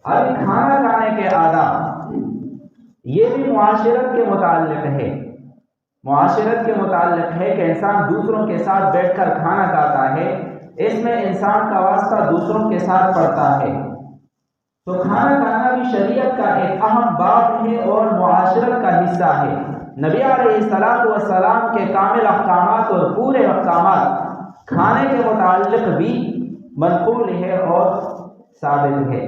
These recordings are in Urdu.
اب کھانا کھانے کے آداب یہ بھی معاشرت کے متعلق ہے، معاشرت کے متعلق ہے کہ انسان دوسروں کے ساتھ بیٹھ کر کھانا کھاتا ہے، اس میں انسان کا واسطہ دوسروں کے ساتھ پڑتا ہے۔ تو کھانا کھانا بھی شریعت کا ایک اہم باب ہے اور معاشرت کا حصہ ہے۔ نبی علیہ السلام کے کامل احکامات اور پورے احکامات کھانے کے متعلق بھی منقول ہے اور ثابت ہے۔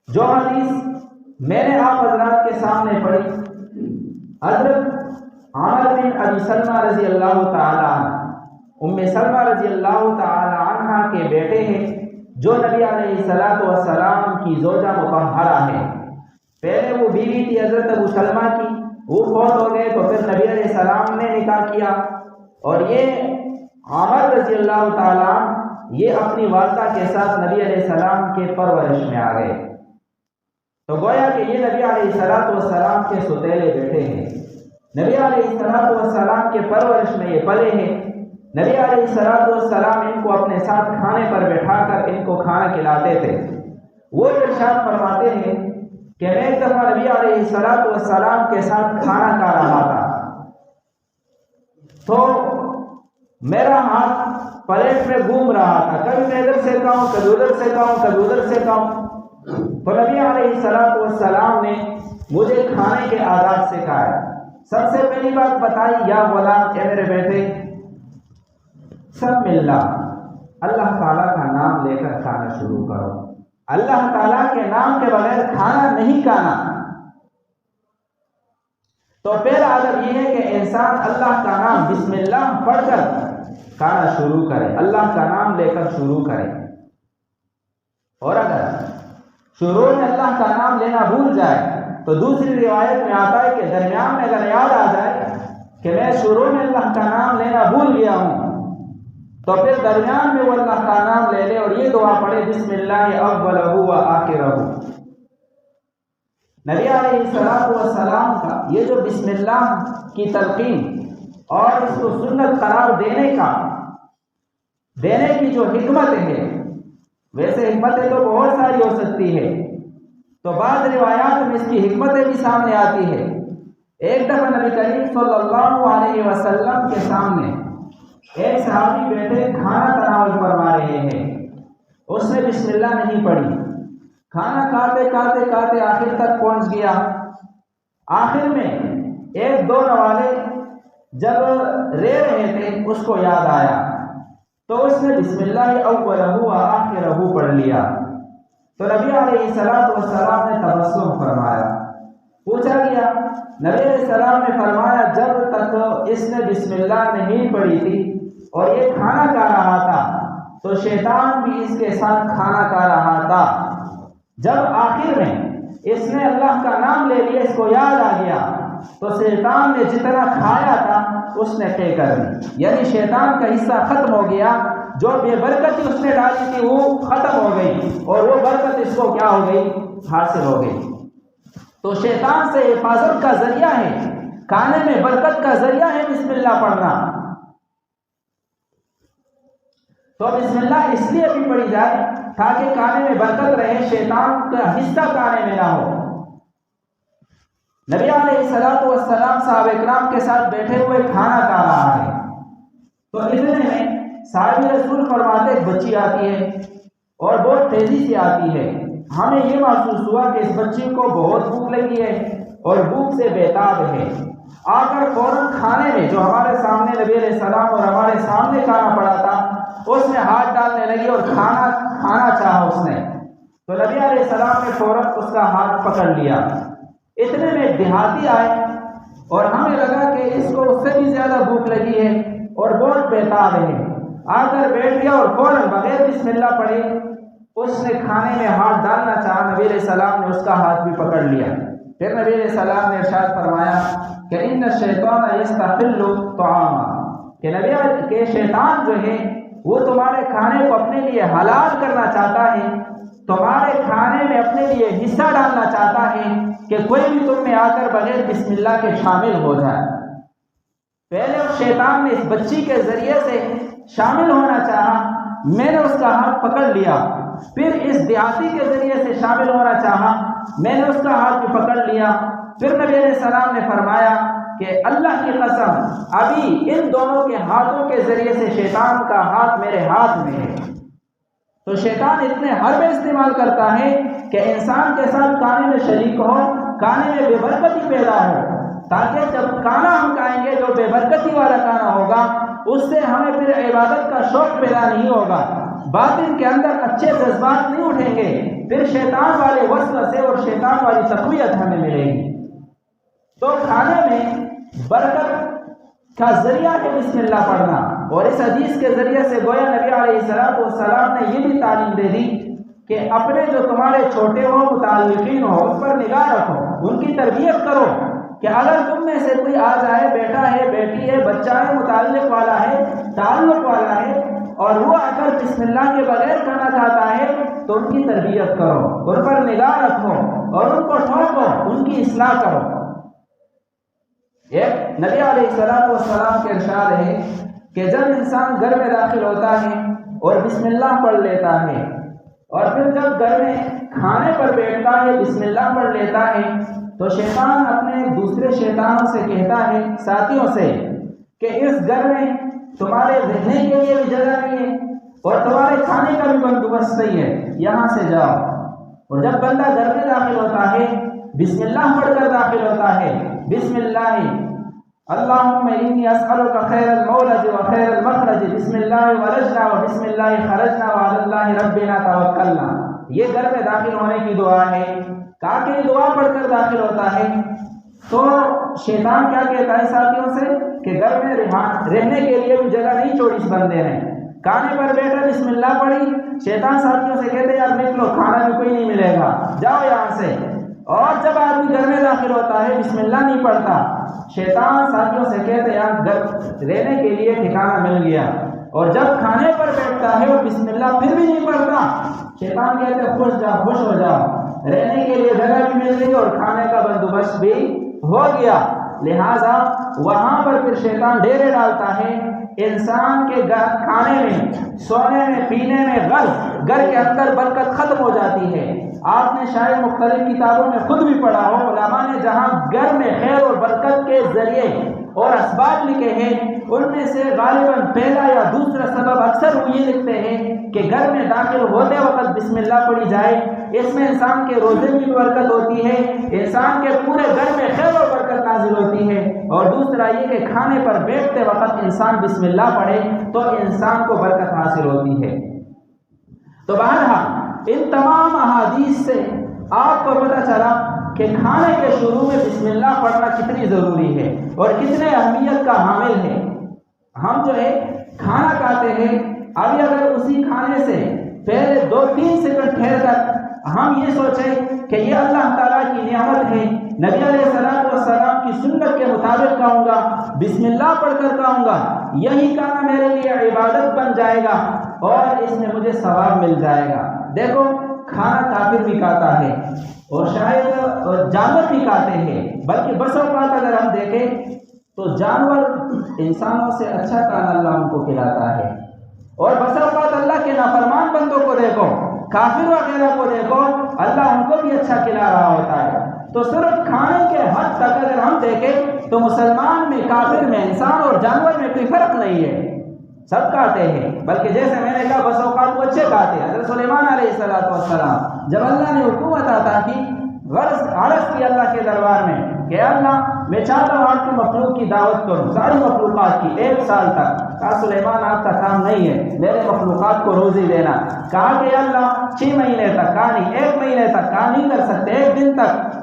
جو حدیث میں نے آپ حضرات کے سامنے پڑھی، حضرت عامر بن ابی سلمہ رضی اللہ تعالی عنہ، ام سلمہ رضی اللہ تعالی عنہ کے بیٹے ہیں، جو نبی علیہ السلام کی زوجہ مطہرہ ہے۔ پہلے وہ بیوی تھی حضرت ابو سلمہ کی، وہ فوت ہو گئے تو پھر نبی علیہ السلام نے نکاح کیا، اور یہ عامر رضی اللہ تعالی عنہ یہ اپنی والدہ کے ساتھ نبی علیہ السلام کے پرورش میں آ گئے۔ تو گویا کہ یہ نبی علیہ السلام کے سوتیلے بیٹے ہیں، نبی علیہ السلام کے پرورش میں یہ پلے ہیں۔ نبی علیہ السلام ان کو اپنے ساتھ کھانے پر بٹھا کر ان کو کھانا کھلاتے تھے۔ وہ ارشاد فرماتے ہیں کہ میں ایک دفعہ نبی علیہ السلام کے ساتھ کھانا کھا رہا تھا، تو میرا ہاتھ پلیٹ میں گھوم رہا تھا، کبھی میں ادھر سے کھاؤں، کبھی ادھر سے کھاؤں، کبھی ادھر سے کھاؤں۔ تو نبی علیہ السلام نے مجھے کھانے کے آداب سکھائے۔ سب سے پہلی بات بتائی، یا غلام، اے میرے بیٹے، سب ملنا، اللہ تعالیٰ کا نام لے کر کھانا شروع کرو، اللہ تعالیٰ کے نام کے بغیر کھانا نہیں کھانا۔ تو پہلا ادب یہ ہے کہ انسان اللہ کا نام بسم اللہ پڑھ کر کھانا شروع کرے، اللہ کا نام لے کر شروع کرے۔ اور اگر شروع میں اللہ کا نام لینا بھول جائے تو دوسری روایت میں آتا ہے کہ درمیان میں اگر یاد آ جائے کہ میں شروع میں اللہ کا نام لینا بھول گیا ہوں، تو پھر درمیان میں وہ اللہ کا نام لے لے اور یہ دعا پڑھے، بسم اللہ اولہ و آخرہ۔ نبی علیہ السلام کا یہ جو بسم اللہ کی تلقین اور اس کو سنت قرار دینے کی جو حکمت ہے، ویسے حکمتیں تو بہت ساری ہو سکتی ہے، تو بعض روایات میں اس کی حکمتیں بھی سامنے آتی ہے۔ ایک دفعہ نبی کریم صلی اللہ علیہ وسلم کے سامنے ایک صحابی بیٹھے کھانا تناول فرما رہے ہیں، اس نے بسم اللہ نہیں پڑھی، کھانا کھاتے آخر تک پہنچ گیا۔ آخر میں ایک دو نوالے جب رہ رہے تھے اس کو یاد آیا تو اس نے بسم اللہ اولہ و آخرہ پڑھ لیا۔ تو نبی علیہ السلام نے تبسم فرمایا، پوچھا گیا، نبی علیہ السلام نے فرمایا جب تک اس نے بسم اللہ نہیں پڑھی تھی اور یہ کھانا کھا رہا تھا تو شیطان بھی اس کے ساتھ کھانا کھا رہا تھا، جب آخر میں اس نے اللہ کا نام لے لیا، اس کو یاد آ گیا، تو شیطان نے جتنا کھایا تھا اس نے طے کر دی، یعنی شیطان کا حصہ ختم ہو گیا، جو بے برکتی اس نے ڈالی تھی وہ ختم ہو گئی اور وہ برکت اس کو کیا ہو گئی، حاصل ہو گئی۔ تو شیطان سے حفاظت کا ذریعہ ہے، کھانے میں برکت کا ذریعہ ہے بسم اللہ پڑھنا۔ تو بسم اللہ اس لیے بھی پڑھی جائے تاکہ کھانے میں برکت رہے، شیطان کا حصہ کھانے میں نہ ہو۔ نبی علیہ السلام صحابہ اکرام کے ساتھ بیٹھے ہوئے کھانا کھا رہا ہے، تو اتنے میں صحابی رسول فرماتے ایک بچی آتی ہے اور بہت تیزی سے آتی ہے، ہمیں یہ محسوس ہوا کہ اس بچی کو بہت بھوک لگی ہے اور بھوک سے بیتاب ہے، آ کر فوراً کھانے میں جو ہمارے سامنے نبی علیہ السلام اور ہمارے سامنے کھانا پڑا تھا اس میں ہاتھ ڈالنے لگی اور کھانا چاہا اس نے، تو نبی علیہ السلام نے فوراً اس کا ہاتھ پکڑ لیا۔ اتنے میں دیہاتی آئے اور ہمیں لگا کہ اس کو اس سے بھی زیادہ بھوک لگی ہے اور بہت بیتاب ہے، آ کر بیٹھ گیا اور فوراً بغیر بسم اللہ پڑھے اس نے کھانے میں ہاتھ ڈالنا چاہا، نبی علیہ السلام نے اس کا ہاتھ بھی پکڑ لیا۔ پھر نبی علیہ السلام نے ارشاد فرمایا کہ ان الشیطان یستحل طعاما، کہ شیطان جو ہے وہ تمہارے کھانے کو اپنے لیے حلال کرنا چاہتا ہے، تمہارے کھانے میں اپنے لیے حصہ ڈالنا چاہتا ہے کہ کوئی بھی تم میں آ کر بغیر بسم اللہ کے شامل ہو جائے۔ پہلے اس شیطان نے اس بچی کے ذریعے سے شامل ہونا چاہا، میں نے اس کا ہاتھ پکڑ لیا پھر اس دیہاتی کے ذریعے سے شامل ہونا چاہا، میں نے اس کا ہاتھ بھی پکڑ لیا۔ پھر نبی علیہ السلام نے فرمایا کہ اللہ کی قسم ابھی ان دونوں کے ہاتھوں کے ذریعے سے شیطان کا ہاتھ میرے ہاتھ میں ہے۔ تو شیطان اتنے حربے استعمال کرتا ہے کہ انسان کے ساتھ کھانے میں شریک ہو، کھانے میں بے برکتی پیدا ہو، تاکہ جب کھانا ہم کھائیں گے جو بے برکتی والا کھانا ہوگا اس سے ہمیں پھر عبادت کا شوق پیدا نہیں ہوگا، باطن کے اندر اچھے جذبات نہیں اٹھیں گے، پھر شیطان والے وسوسے اور شیطان والی تقویت ہمیں ملے گی۔ تو کھانے میں برکت کا ذریعہ ہے بسم اللہ پڑھنا، اور اس حدیث کے ذریعے سے گویا نبی علیہ السلام نے یہ بھی تعلیم دے دی کہ اپنے جو تمہارے چھوٹے ہو متعلقین ہو اس پر نگاہ رکھو، ان کی تربیت کرو کہ اگر تم میں سے کوئی آ جائے، بیٹا ہے، بیٹی ہے، بچہ ہے، متعلق والا ہے، تعلق والا ہے، اور وہ اگر بسم اللہ کے بغیر کھانا کھاتا ہے تو ان کی تربیت کرو، ان پر نگاہ رکھو اور ان کو ٹھوکو، ان کی اصلاح کرو۔ ایک نبی علیہ السلام کے ارشاد ہے کہ جب انسان گھر میں داخل ہوتا ہے اور بسم اللہ پڑھ لیتا ہے، اور پھر جب گھر میں کھانے پر بیٹھتا ہے بسم اللہ پڑھ لیتا ہے، تو شیطان اپنے دوسرے شیطانوں سے کہتا ہے، ساتھیوں سے، کہ اس گھر میں تمہارے رہنے کے لیے بھی جگہ نہیں ہے اور تمہارے کھانے کا بھی بندوبست نہیں ہے، یہاں سے جاؤ۔ اور جب بندہ گھر میں داخل ہوتا ہے بسم اللہ پڑھ کر داخل ہوتا ہے، بسم اللہ اللہم انی اسألک خیر المولد و خیر المخرج، بسم اللہ ولجنا و بسم اللہ خرجنا و علی اللہ ربنا توکلنا، یہ گھر میں داخل ہونے کی دعا ہے۔ کہا کہ یہ دعا پڑھ کر داخل ہوتا ہے تو شیطان کیا کہتا ہے ساتھیوں سے کہ گھر میں رہنے کے لیے بھی جگہ نہیں چھوڑی اس بندے نے، کھانے پر بیٹھا بسم اللہ پڑھی، شیطان ساتھیوں سے کہتے یار نکلو، کھانا بھی کوئی نہیں ملے گا، جاؤ یہاں سے۔ اور جب آدمی گھر میں داخل ہوتا ہے بسم اللہ نہیں پڑھتا، شیطان ساتھیوں سے کہتے یار گھر رہنے کے لیے ٹھکانہ مل گیا، اور جب کھانے پر بیٹھتا ہے اور بسم اللہ پھر بھی نہیں پڑھتا، شیطان کہتے خوش جاؤ، خوش ہو جاؤ، رہنے کے لیے جگہ بھی مل گئی اور کھانے کا بندوبست بھی ہو گیا۔ لہذا وہاں پر پھر شیطان ڈیرے ڈالتا ہے، انسان کے کھانے میں، سونے میں، پینے میں غرض گھر کے اندر برکت ختم ہو جاتی ہے۔ آپ نے شاید مختلف کتابوں میں خود بھی پڑھا ہو، علماء نے جہاں گھر میں خیر اور برکت کے ذریعے اور اسباب لکھے ہیں، ان میں سے غالباً پہلا یا دوسرا سبب اکثر وہ یہ لکھتے ہیں کہ گھر میں داخل ہوتے وقت بسم اللہ پڑھی جائے، اس میں انسان کے روزے میں برکت ہوتی ہے، انسان کے پورے گھر میں خیر اور برکت نازل ہوتی ہے، اور دوسرا یہ کہ کھانے پر بیٹھتے وقت انسان بسم اللہ پڑھے تو انسان کو برکت حاصل ہوتی ہے۔ تو بہرحال ان تمام احادیث سے آپ کو پتہ چلا کہ کھانے کے شروع میں بسم اللہ پڑھنا کتنی ضروری ہے اور کتنے اہمیت کا حامل ہے۔ ہم جو ہے کھانا کھاتے ہیں، ابھی اگر اسی کھانے سے پہلے 2-3 سیکنڈ ٹھہر کر ہم یہ سوچیں کہ یہ اللہ تعالیٰ کی نعمت ہے، نبی علیہ السلام کی سنت کے مطابق کھاؤں گا، بسم اللہ پڑھ کر کھاؤں گا، یہی کھانا میرے لیے عبادت بن جائے گا اور اس میں مجھے ثواب مل جائے گا۔ دیکھو کھانا کافر بھی کھاتا ہے اور شاید جانور بھی کھاتے ہیں، بلکہ بس اوقات اگر ہم دیکھیں تو جانور انسانوں سے اچھا کھانا اللہ ان کو کھلاتا ہے، اور بس اوقات اللہ کے نافرمان بندوں کو دیکھو، کافر وغیرہ کو دیکھو، اللہ ان کو بھی اچھا کھلا رہا ہوتا ہے۔ تو صرف کھانے کے حد تک اگر ہم دیکھیں تو مسلمان میں، کافر میں، انسان اور جانور میں کوئی فرق نہیں ہے، سب کھاتے ہیں، بلکہ جیسے میں نے کہا بس اوقات وہ اچھے کھاتے ہیں۔ حضرت سلیمان علیہ السلام جب اللہ نے حکومت عطا کی، عرض کی اللہ کے دربار میں کہ اللہ میں چاہتا ہوں آپ کی مخلوق کی دعوت کروں، ساری مخلوقات کی 1 سال تک۔ کہا سلیمان آپ کا کام نہیں ہے، میرے مخلوقات کو روزی دینا۔ کہا کہ اللہ 6 مہینے تک، کہا نہیں 1 مہینے تک، کہا نہیں کر سکتے 1 دن تک۔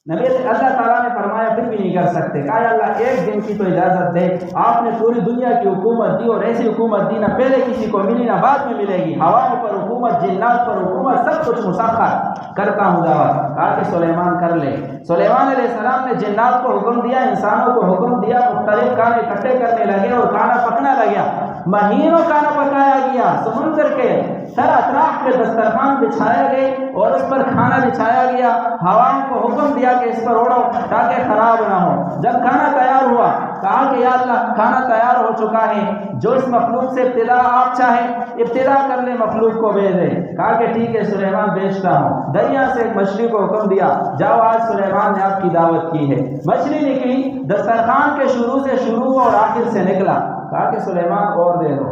نبی اللہ تعالیٰ نے فرمایا پھر بھی نہیں کر سکتے، کہا اللہ 1 دن کی تو اجازت دے، آپ نے پوری دنیا کی حکومت دی اور ایسی حکومت دی نہ پہلے کسی کو ملی نہ بعد میں ملے گی، ہواؤں پر حکومت، جنات پر حکومت، سب کچھ مسخر کرتا ہوں دعوت۔ کہا کہ سلیمان کر لے۔ سلیمان علیہ السلام نے جنات کو حکم دیا، انسانوں کو حکم دیا، مختلف کھانے اکٹھے کرنے لگے اور کھانا پکنا لگا۔ مہینوں کھانا پکایا گیا، سمندر کے سر اطراف میں دسترخوان بچھایا گئے اور اس پر کھانا بچھایا گیا، ہواؤں کو حکم دیا کہ اس پر اڑو تاکہ خراب نہ ہو۔ جب کھانا تیار ہوا کہا کہ یا اللہ کھانا تیار ہو چکا ہے، جو اس مخلوق سے ابتدا آپ چاہیں ابتدا کر لے، مخلوق کو بھیج دے۔ کہا کہ ٹھیک ہے سلیمان بھیجتا ہوں۔ دریا سے ایک مچھلی کو حکم دیا جاؤ آج سلیمان نے آپ کی دعوت کی ہے۔ مچھلی نکلی، دسترخوان کے شروع سے شروع اور آخر سے نکلا۔ کہا کہ سلیمان اور دے دو۔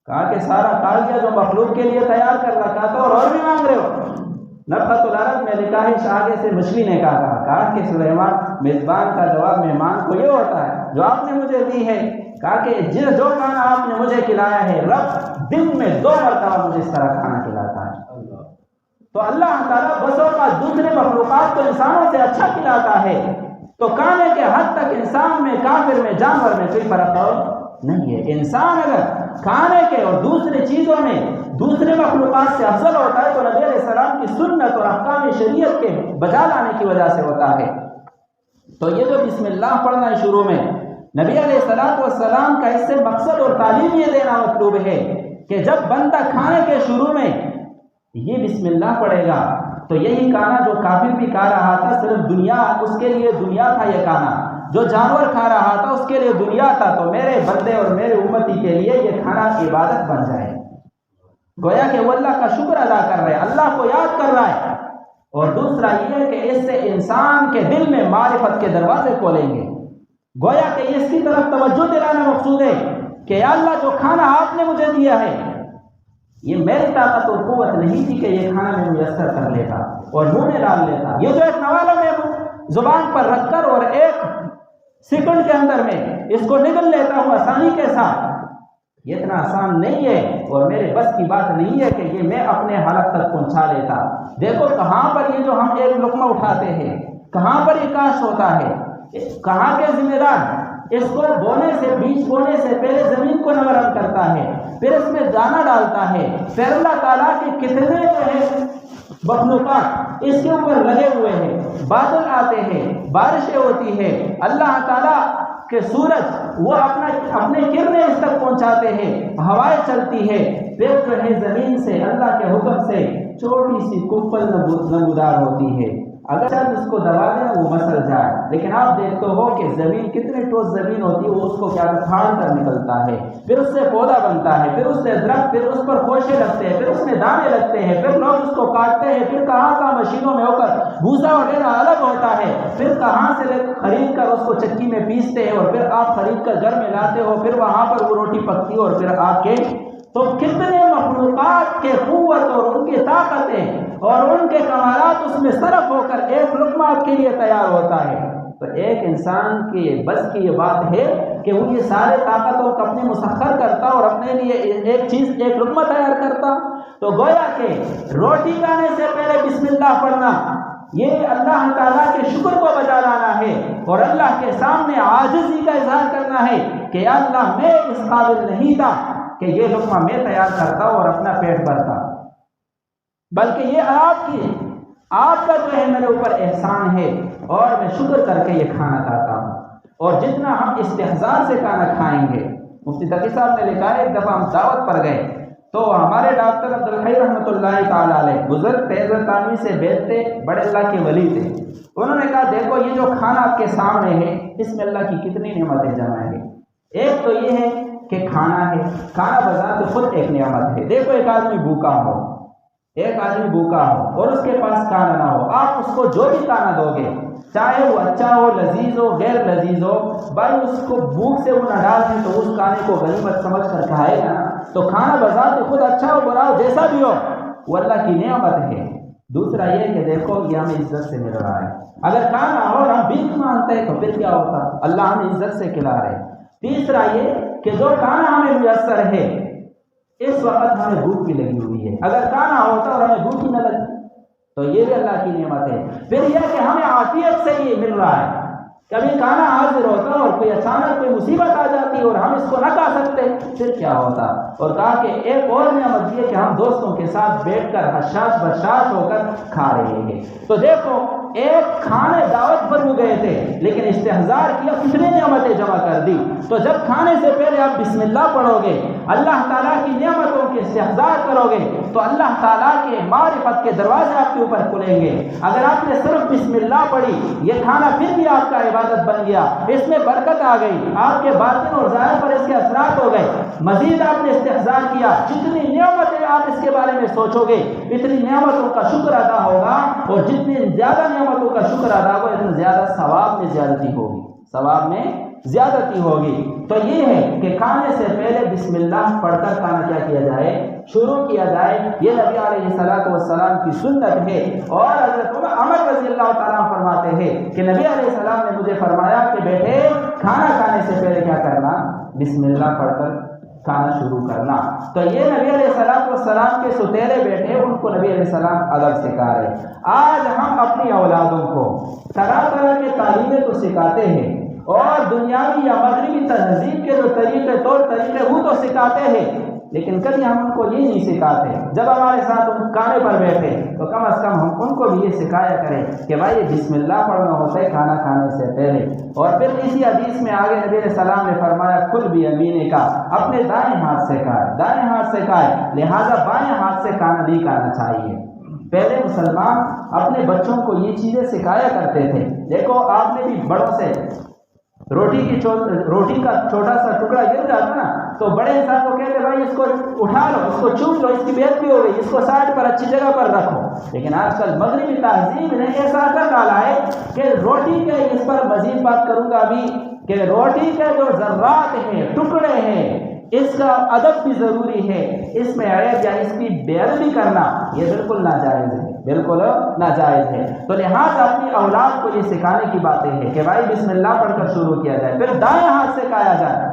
کہا کہ سارا کھا لیا جو مخلوق کے لیے تیار کر رکھا تھا اور بھی مانگ رہے ہو۔ نبخت العرب میں لکھا ہے آگے سے مچھلی نے کہا کہ سلیمان میزبان کا جواب مہمان کو یہ ہوتا ہے جو آپ نے مجھے دی ہے۔ کہا کہ جو کھانا آپ نے مجھے کھلایا ہے رب دن میں 2 مرتبہ مجھے اس طرح کھانا کھلاتا ہے۔ تو اللہ تعالیٰ بسوں کا دوسرے مخلوقات کو انسانوں سے اچھا کھلاتا ہے، تو کھانے کے حد تک انسان میں، کافر میں، جانور میں کوئی فرق نہیں ہے۔ انسان اگر کھانے کے اور دوسری چیزوں میں دوسرے مخلوقات سے افضل ہوتا ہے تو نبی علیہ السلام کی سنت اور احکام شریعت کے بجا لانے کی وجہ سے ہوتا ہے۔ تو یہ جو بسم اللہ پڑھنا ہے شروع میں، نبی علیہ السلام کا اس سے مقصد اور تعلیم یہ دینا مطلوب ہے کہ جب بندہ کھانے کے شروع میں یہ بسم اللہ پڑھے گا تو یہی کھانا جو کافر بھی کھا رہا تھا صرف دنیا، اس کے لیے دنیا تھا یہ کھانا، جو جانور کھا رہا تھا اس کے لیے دنیا تھا، تو میرے بندے اور میرے امتی کے لیے یہ کھانا عبادت بن جائے، گویا کہ وہ اللہ کا شکر ادا کر رہے ہیں، اللہ کو یاد کر رہا ہے۔ اور دوسرا یہ ہے کہ اس سے انسان کے دل میں معرفت کے دروازے کھولیں گے، گویا کہ اس کی طرف توجہ دلانا مقصود ہے کہ یا اللہ جو کھانا آپ نے مجھے دیا ہے یہ میری طاقت اور قوت نہیں تھی کہ یہ کھانا میں میسر کر لیتا اور منہ میں ڈال لیتا، یہ جو ایک نوالہ میں زبان پر رکھ کر اور 1 سیکنڈ کے اندر میں اس کو نگل لیتا ہوں آسانی کے ساتھ، یہ اتنا آسان نہیں ہے اور میرے بس کی بات نہیں ہے کہ یہ میں اپنے حالت تک پہنچا لیتا۔ دیکھو کہاں پر یہ جو ہم ایک لقمہ اٹھاتے ہیں، کہاں پر یہ کاشت ہوتا ہے، کہاں کے ذمہ دار اس کو بونے سے، بیج بونے سے پہلے زمین کو نرم کرتا ہے، پھر اس میں دانہ ڈالتا ہے، پھر اللہ تعالیٰ کے کتنے جو ہے مخلوقات اس کے اوپر لگے ہوئے ہیں، بادل آتے ہیں، بارشیں ہوتی ہے، اللہ تعالیٰ کہ سورج وہ اپنے کرنیں اس تک پہنچاتے ہیں، ہوائیں چلتی ہے، پھر جو ہے زمین سے اللہ کے حکم سے چھوٹی سی کپل نمودار ہوتی ہے، اگر چند اس کو دبا دیں وہ مسل جائے، لیکن آپ دیکھتے ہو کہ زمین کتنے ٹوس زمین ہوتی ہے، وہ اس کو کیا پھاڑ کر نکلتا ہے، پھر اس سے پودا بنتا ہے، پھر اس سے درخت، پھر اس پر خوشے لگتے ہیں، پھر اس میں دانے لگتے ہیں، پھر لوگ اس کو کاٹتے ہیں، پھر کہاں مشینوں میں ہو کر بھوسا وغیرہ الگ ہوتا ہے، پھر کہاں سے خرید کر اس کو چکی میں پیستے ہیں اور پھر آپ خرید کر گھر میں لاتے ہو، پھر وہاں پر وہ روٹی پکتی ہے اور پھر آپ کے تو کتنے مخلوقات کے قوت اور ان کی طاقتیں اور ان کے کمالات اس میں صرف ہو کر ایک لقمہ آپ کے لیے تیار ہوتا ہے۔ تو ایک انسان کی بس کی یہ بات ہے کہ وہ یہ سارے طاقتوں کو اپنے مسخر کرتا اور اپنے لیے ایک چیز، ایک لقمہ تیار کرتا۔ تو گویا کہ روٹی کھانے سے پہلے بسم اللہ پڑھنا یہ اللہ تعالیٰ کے شکر کو بجا لانا ہے اور اللہ کے سامنے عاجزی کا اظہار کرنا ہے کہ یا اللہ میں اس قابل نہیں تھا کہ یہ لقمہ میں تیار کرتا اور اپنا پیٹ بھرتا، بلکہ یہ آپ کا جو ہے میرے اوپر احسان ہے اور میں شکر کر کے یہ کھانا کھاتا ہوں۔ اور جتنا ہم استحضار سے کھانا کھائیں گے، مفتی تقی صاحب نے لکھا ہے ایک دفعہ ہم دعوت پر گئے تو ہمارے ڈاکٹر عبدالحی رحمۃ اللہ تعالی علیہ بزرگ تیز تانوی سے بیت تھے، بڑے اللہ کے ولی تھے، انہوں نے کہا دیکھو یہ جو کھانا آپ کے سامنے ہے اس میں اللہ کی کتنی نعمتیں جمع ہیں۔ ایک تو یہ ہے کہ کھانا ہے، کھانا بذات خود ایک نعمت ہے۔ دیکھو ایک آدمی بھوکا ہو اور اس کے پاس کھانا نہ ہو، آپ اس کو جو بھی کھانا دو گے چاہے وہ اچھا ہو، لذیذ ہو، غیر لذیذ ہو، بھائی اس کو بھوک سے وہ نہ ڈال دیں تو اس کھانے کو غنیمت سمجھ کر کھائے گا نا۔ تو کھانا بذات خود اچھا ہو برا ہو جیسا بھی ہو وہ اللہ کی نعمت ہے۔ دوسرا یہ کہ دیکھو یہ ہمیں عزت سے مل رہا ہے، اگر کھانا ہو اور ہم بھیک مانگتے ہیں تو پھر کیا ہوتا، اللہ ہمیں عزت سے کھلا رہے۔ تیسرا یہ کہ جو کھانا ہمیں میسر ہے اس وقت ہمیں بھوک بھی لگی ہوئی ہے، اگر کھانا ہوتا اور ہمیں بھوک ہی نہ لگتی تو یہ بھی اللہ کی نعمت ہے۔ پھر یہ کہ ہمیں عافیت سے یہ مل رہا ہے، کبھی کھانا حاضر ہوتا اور کوئی اچانک کوئی مصیبت آ جاتی اور ہم اس کو نہ کھا سکتے، پھر کیا ہوتا؟ اور کہا کہ ایک اور نعمت یہ کہ ہم دوستوں کے ساتھ بیٹھ کر حشاش بشاش ہو کر کھا رہے ہیں۔ تو دیکھو ایک کھانے دعوت پر وہ گئے تھے لیکن استحضار کیا، کتنی نعمتیں جمع کر دی۔ تو جب کھانے سے پہلے آپ بسم اللہ پڑھو گے، اللہ تعالیٰ کی نعمتوں کے استحضار کرو گے تو اللہ تعالیٰ کے معرفت کے دروازے آپ کے اوپر کھلیں گے۔ اگر آپ نے صرف بسم اللہ پڑھی، یہ کھانا پھر بھی آپ کا عبادت بن گیا، اس میں برکت آ گئی، آپ کے باطن اور ظاہر پر اس کے اثرات ہو گئے۔ مزید آپ نے استحضار کیا، جتنی نعمتیں آپ اس کے بارے میں سوچو گے اتنی نعمتوں کا شکر ادا ہوگا، اور جتنی زیادہ نعمتوں کا شکر ادا ہوگا اتنی زیادہ ثواب میں زیادتی ہوگی، ثواب میں زیادتی ہوگی۔ تو یہ ہے کہ کھانے سے پہلے بسم اللہ پڑھ کر کھانا کیا کیا جائے، شروع کیا جائے۔ یہ نبی علیہ السلام کی سنت ہے۔ اور حضرت عمر رضی اللہ تعالیٰ فرماتے ہیں کہ نبی علیہ السلام نے مجھے فرمایا کہ بیٹے کھانا کھانے سے پہلے کیا کرنا، بسم اللہ پڑھ کر کھانا شروع کرنا۔ تو یہ نبی علیہ السلام کے ستیرے بیٹے، ان کو نبی علیہ السلام ادب سکھا رہے۔ آج ہم اپنی اولادوں کو طرح طرح کے تعلیمیں تو سکھاتے ہیں، اور دنیاوی یا مغربی تہذیب کے جو طریقے طور طریقے وہ تو سکھاتے ہیں، لیکن کبھی ہم ان کو یہ نہیں سکھاتے۔ جب ہمارے ساتھ ان کھانے پر بیٹھے تو کم از کم ہم ان کو بھی یہ سکھایا کریں کہ بھائی بسم اللہ پڑھنا ہوتا ہے کھانا کھانے سے پہلے۔ اور پھر اسی حدیث میں آگے نبی علیہ السلام نے فرمایا کل بھی یمینے کا، اپنے دائیں ہاتھ سے کھائے، دائیں ہاتھ سے کھائے، لہٰذا بائیں ہاتھ سے کھانا نہیں کھانا چاہیے۔ پہلے مسلمان اپنے بچوں کو یہ چیزیں سکھایا کرتے تھے۔ دیکھو آپ نے بھی بڑوں سے روٹی کا چھوٹا سا ٹکڑا گر جاتا نا تو بڑے انسان کو کہتے بھائی اس کو اٹھا لو، اس کو چوم لو، اس کی بےعزتی ہو گئی، اس کو سائڈ پر اچھی جگہ پر رکھو۔ لیکن آج کل مغربی تہذیب نے ایسا کر ڈالا ہے کہ روٹی کے، اس پر مزید بات کروں گا ابھی، کہ روٹی کے جو ذرات ہیں، ٹکڑے ہیں، اس کا ادب بھی ضروری ہے، اس میں عیب یا اس کی بےعدبی کرنا یہ بالکل ناجائز ہے، بالکل ناجائز ہے۔ تو لہٰذا اپنی اولاد کو یہ سکھانے کی باتیں ہیں کہ بھائی بسم اللہ پڑھ کر شروع کیا جائے، پھر دائیں ہاتھ سے کھایا جائے۔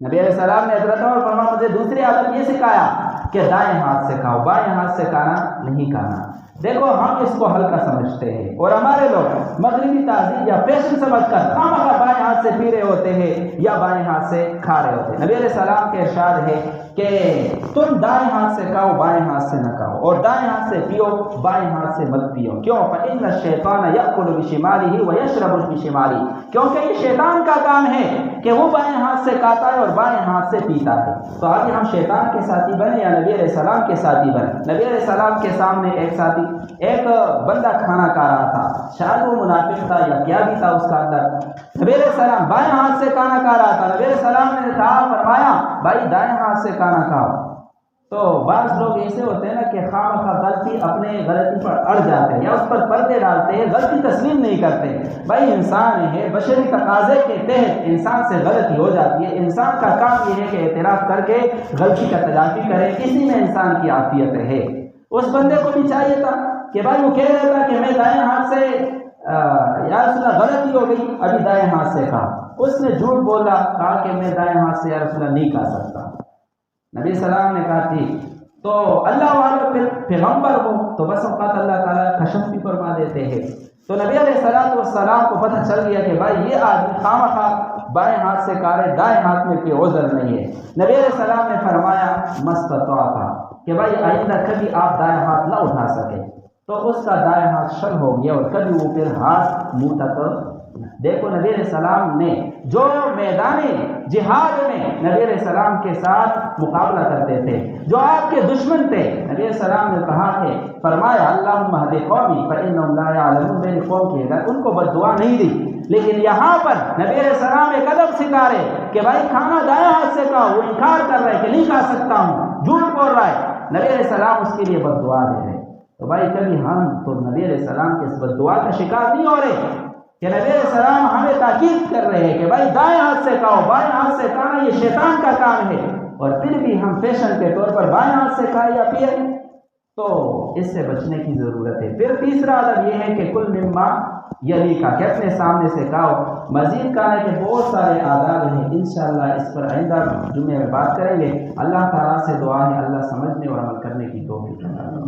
نبی علیہ السلام نے حضرت عمر فرمایا مجھے دوسری عادت یہ سکھایا کہ دائیں ہاتھ سے کھاؤ، بائیں ہاتھ سے کھانا نہیں کھانا۔ دیکھو ہم اس کو ہلکا سمجھتے ہیں، اور ہمارے لوگ مغربی تہذیب یا فیشن سمجھ کر خامخواہ بائیں ہاتھ سے پی رہے ہوتے ہیں یا بائیں ہاتھ سے کھا رہے ہوتے ہیں۔ نبی علیہ السلام کے ارشاد ہے کہ تم دائیں ہاتھ سے کھاؤ، بائیں ہاتھ سے نہ کھاؤ، اور دائیں ہاتھ سے پیو، بائیں ہاتھ سے مت پیو۔ کیوں؟ فإن الشیطان یأکل بشمالہ ویشرب بشمالہ، کیونکہ یہ شیطان کا کام ہے کہ وہ بائیں ہاتھ سے کھاتا ہے اور بائیں ہاتھ سے پیتا ہے۔ تو آگے ہم شیطان کے ساتھی بنے یا نبی علیہ السلام کے ساتھی بنے؟ نبی علیہ السلام کے سامنے ایک بندہ کھانا کھا رہا تھا، شاید وہ منافق تھا یا کیا بھی تھا اس کا اندر۔ نبی علیہ السلام بائیں ہاتھ سے کھانا کھا رہا تھا، نبی علیہ السلام نے کہا، فرمایا بھائی دائیں ہاتھ سے کھانا کھاؤ۔ تو بعض لوگ ایسے ہوتے ہیں نا کہ خواہ غلطی اپنے غلطی پر اڑ جاتے ہیں یا اس پر پردے ڈالتے ہیں، غلطی تسلیم نہیں کرتے۔ بھائی انسان ہے، بشری تقاضے کے تحت انسان سے غلطی ہو جاتی ہے، انسان کا کام یہ ہے کہ اعتراف کر کے غلطی کا تلافی کرے، اسی میں انسان کی عافیت ہے۔ اس بندے کو بھی چاہیے تھا کہ بھائی وہ کہہ رہا تھا کہ میں دائیں ہاتھ سے یا رسول اللہ غلطی ہو گئی، ابھی دائیں ہاتھ سے کھا۔ اس نے جھوٹ بولا، کہا کہ میں دائیں ہاتھ سے یا رسول اللہ نہیں کھا سکتا۔ نبی السلام نے کہا تھی تو اللہ والے پھر پیغمبر ہو تو بس اوقات اللہ تعالیٰ کشف بھی فرما دیتے ہیں۔ تو نبی علیہ السلام کو پتہ چل گیا کہ بھائی یہ آدمی خواہ بائیں ہاتھ سے کھا رہے، دائیں ہاتھ میں کوئی عذر نہیں ہے۔ نبی علیہ السلام نے فرمایا مستطاعت، کہ بھائی آئندہ کبھی آپ دائیں ہاتھ نہ اٹھا سکے۔ تو اس کا دائیں ہاتھ شل ہو گیا اور کبھی وہ پھر ہاتھ منہ تک۔ دیکھو نبی علیہ السلام نے جو میدان جہاد میں نبی علیہ السلام کے ساتھ مقابلہ کرتے تھے، جو آپ کے دشمن تھے، نبی علیہ السلام نے کہا کہ فرمایا اللہم اہد قومی فانہم لا یعلمون، میری قوم کی ہدایت، ان کو بد دعا نہیں دی۔ لیکن یہاں پر نبی علیہ السلام ایک ادب سکھا رہے کہ بھائی کھانا دائیں ہاتھ سے کھاؤ، وہ انکار کر رہے کہ نہیں کھا سکتا ہوں، جھوٹ بول رہا ہے، نبی علیہ السلام اس کے لیے بد دعا دے رہے۔ تو بھائی کبھی ہم تو نبی علیہ السلام کے اس بد دعا کا شکار نہیں ہو رہے کہ نبی علیہ السلام ہمیں تاکید کر رہے ہیں کہ بھائی دائیں ہاتھ سے کھاؤ، بائیں ہاتھ سے کھانا یہ شیطان کا کام ہے، اور پھر بھی ہم فیشن کے طور پر بائیں ہاتھ سے کھائیں یا پیئیں، تو اس سے بچنے کی ضرورت ہے۔ پھر تیسرا ادب یہ ہے کہ کل مما یلی کا، کہ اپنے سامنے سے کھاؤ۔ مزید کھانے کے بہت سارے آداب ہیں، انشاءاللہ اس پر آئندہ جمعے میں بات کریں گے۔ اللہ تعالیٰ سے دعا ہے اللہ سمجھنے اور عمل کرنے کی توفیق عطا فرمائے۔